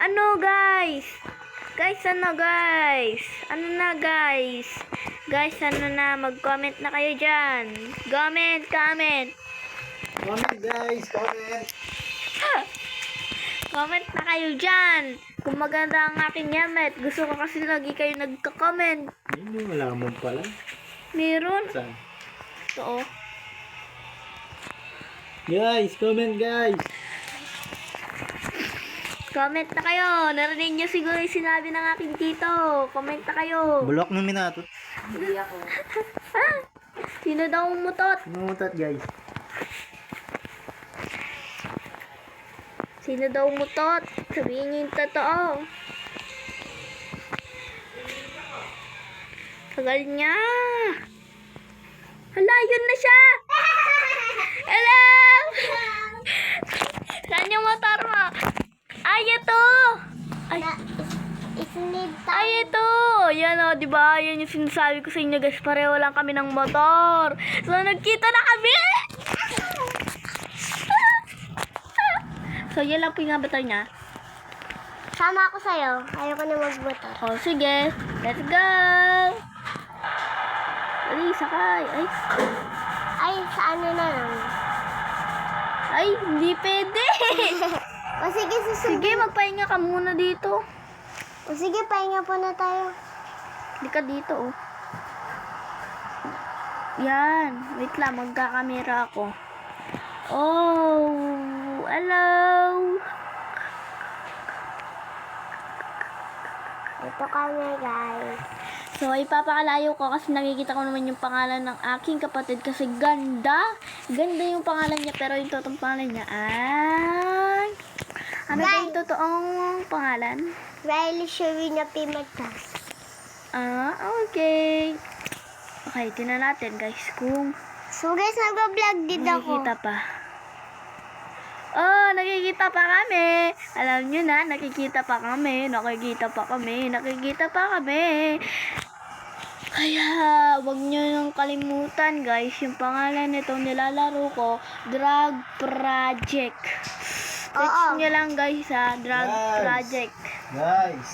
Ano guys? Guys, ano guys? Ano na guys? Guys, ano na? Mag-comment na kayo dyan. Comment. Comment guys, comment. Comment na kayo dyan. Kung maganda ang aking yamet. Gusto ko kasi lagi kayo nagka-comment. Yun yung malaman pala. Meron. Saan? Ito oh. Guys, comment guys. Comment na kayo. Narinig nyo siguro yung sinabi ng aking tito. Comment na kayo. Bulok ng minato. Hindi ako. Sino daw umutot? Numutat guys. Sino daw umutot? Sabihin nyo yung totoo. Tagal niya. Hala, yun na siya. Hello. Saan yung motor mo? Ay, ito. Ay, ay, ito. Yan o, diba? Yan yung sinasabi ko sa inyo guys. Pareho lang kami ng motor. So, nagkita na kami. So, yan lang po yung avatar niya. Sama ako sa'yo. Ayoko na magmotor. O, sige. Let's go. Ay, sakay. Ay, Ay, sa ano na lang. ay, hindi pwede. O sige, susunod. Sige, magpahinga ka muna dito. O sige, pahinga po na tayo. Hindi ka dito, oh. Yan. Wait lang, magkakamera ako. Oh, hello. Ito kami, guys. So, ipapakalayo ko kasi nakikita ko naman yung pangalan ng aking kapatid kasi ganda. Ganda yung pangalan niya pero yung totoong pangalan niya ay... Ano ba yung totoong pangalan? Riley Sherina Pimentas. Ah, okay. Okay, tingnan natin guys kung So guys, nag-vlog din ako. nakikita pa. Oh, nakikita pa kami. Alam nyo na, nakikita pa kami. Kaya, wag nyo nang kalimutan guys, yung pangalan nitong nilalaro ko, Drag Project. Search Oo. nyo lang guys ha, Drag Guys. Project. Guys.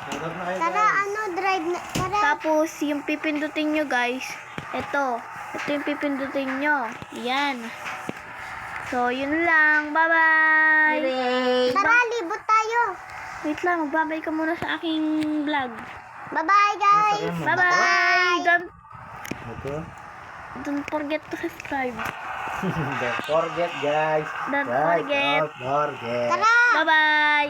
Sarap na kayo Tara, guys. ano, drive na. Tara. Tapos, yung pipindutin nyo guys, ito yung pipindutin nyo. Yan. So, yun lang. Bye-bye! Tara, libot tayo. Wait lang, magbabay ka muna sa aking vlog. Bye-bye, guys. Bye-bye! Ito. Don't forget to subscribe. Don't forget guys. Don't Guys, forget. Don't forget. Tara. Bye-bye!